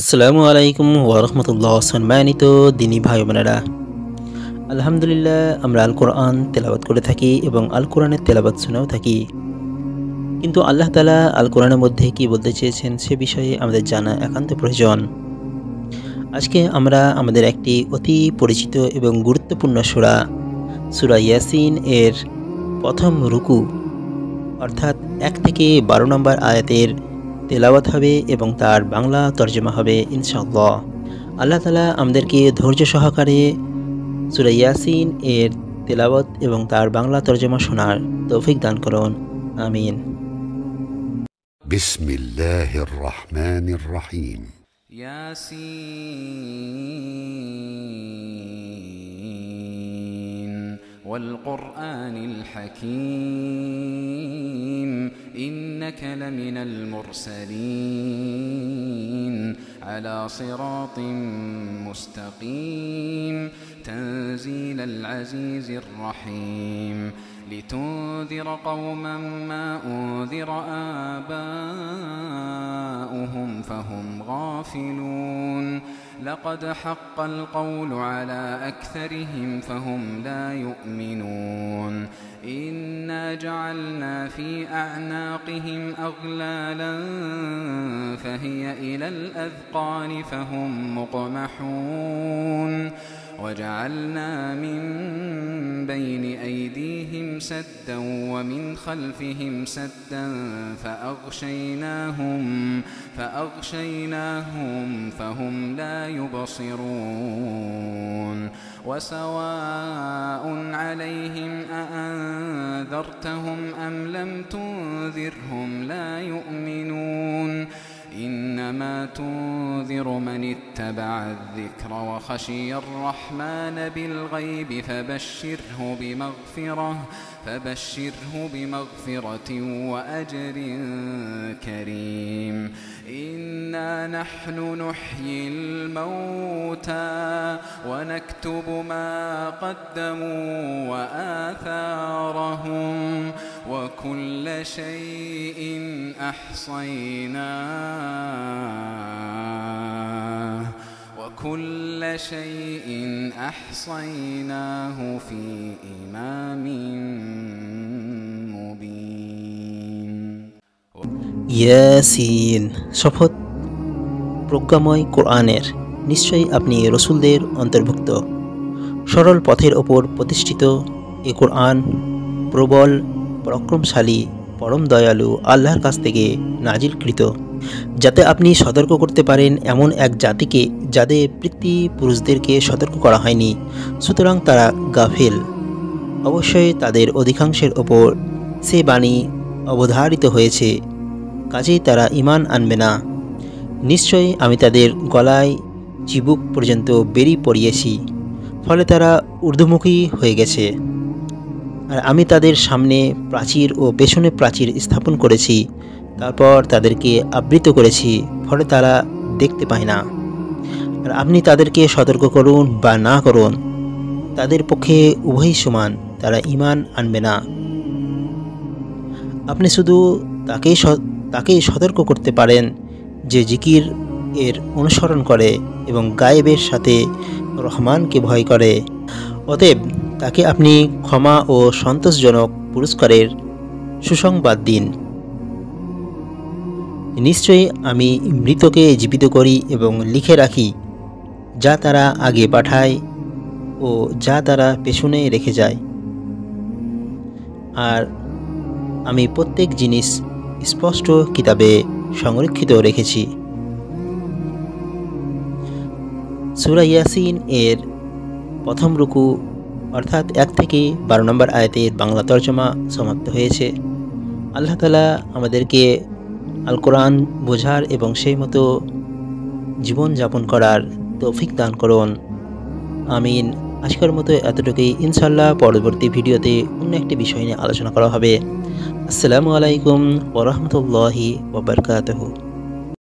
আসসালামু আলাইকুম ওয়ারহমতুল্লাহ। সম্মানিত দিনী ভাই বোনেরা, আলহামদুলিল্লাহ আমরা আল কোরআন তেলাওয়াত করে থাকি এবং আল কোরআনের তেলাওয়াত শুনেও থাকি। কিন্তু আল্লাহ তাআলা আল কোরআনের মধ্যে কি বলতে চেয়েছেন সে বিষয়ে আমাদের জানা একান্ত প্রয়োজন। আজকে আমরা আমাদের একটি অতি পরিচিত এবং গুরুত্বপূর্ণ সূরা ইয়াসিন এর প্রথম রুকু অর্থাৎ ১ থেকে ১২ নম্বর আয়াতের তেলাওয়াত হবে এবং তার বাংলা তর্জমা হবে ইনশাআল্লাহ। আল্লাহ তাআলা আমাদেরকে ধৈর্য সহকারে সূরা ইয়াসিন এর তেলাওয়াত এবং তার বাংলা তর্জমা শোনার তৌফিক দান করুন। আমিন। বিসমিল্লাহির রহমানির রহিম। ইয়াসিন ওয়াল কুরআনিল হাকীম ইন্নাকা লামিনাল মুরসালিন আলা সিরাতিম মুস্তাকিম তানজিলাল আজিজির রহিম لتنذر قوما ما أنذر آباؤهم فهم غافلون لقد حق القول على أكثرهم فهم لا يؤمنون إنا جعلنا في أعناقهم أغلالا فهي إلى الأذقان فهم مقمحون وجعلنا من بين أيديهم سدا ومن خلفهم سدا فأغشيناهم فهم لا يبصرون وسواء عليهم أأنذرتهم أم لم تنذرهم لا يؤمنون إنما تنذر من اتبع الذكر وخشي الرحمن بالغيب فبشره بمغفرة وأجر كريم إنا نحن نحيي الموتى ونكتب ما قدموا وآثارهم وكل شيء أحصيناه في إمام مبين ইয়াসিন শপথ প্রজ্ঞাময় কোরআনের, নিশ্চয়ই আপনি রসুলদের অন্তর্ভুক্ত। সরল পথের ওপর প্রতিষ্ঠিত এ কোরআন প্রবল পরাক্রমশালী পরম দয়ালু আল্লাহর কাছ থেকে নাজিলকৃত, যাতে আপনি সতর্ক করতে পারেন এমন এক জাতিকে যাদের পিতৃপুরুষদেরকে সতর্ক করা হয়নি, সুতরাং তারা গাফিল। অবশ্যই তাদের অধিকাংশের ওপর সে বাণী অবধারিত হয়েছে, কাজেই তারা ঈমান আনবে না। নিশ্চয়ই আমি তাদের গলায় চিবুক পর্যন্ত বেরি পরিয়েছি, ফলে তারা ঊর্ধ্বমুখী হয়ে গেছে। আর আমি তাদের সামনে প্রাচীর ও পেছনে প্রাচীর স্থাপন করেছি, তারপর তাদেরকে আবৃত করেছি, ফলে তারা দেখতে পায় না। আর আপনি তাদেরকে সতর্ক করুন বা না করুন, তাদের পক্ষে উভয়ই সমান, তারা ঈমান আনবে না। আপনি শুধু তাকেই সতর্ক করতে পারেন যে জিকির এর অনুসরণ করে এবং গায়েবের সাথে রহমানকে ভয় করে। অতএব তাকে আপনি ক্ষমা ও সন্তোষজনক পুরস্কারের সুসংবাদ দিন। নিশ্চয়ই আমি মৃতকে জীবিত করি এবং লিখে রাখি যা তারা আগে পাঠায় ও যা তারা পেছনে রেখে যায়, আর আমি প্রত্যেক জিনিস স্পষ্ট কিতাবে সংরক্ষিত রেখেছি। সূরা ইয়াসিন এর প্রথম রুকু অর্থাৎ ১ থেকে ১২ নম্বর আয়াতের বাংলা তর্জমা সমাপ্ত হয়েছে। আল্লাহ তাআলা আমাদেরকে আল কোরআন বোঝার এবং সেই মতো জীবনযাপন করার তৌফিক দান করুন। আমিন। আজকের মতো এতটুকুই। ইনশাআল্লাহ পরবর্তী ভিডিওতে অন্য একটি বিষয় নিয়ে আলোচনা করা হবে। আসসালামু আলাইকুম ওয়া রাহমাতুল্লাহি ওয়া বারাকাতুহু।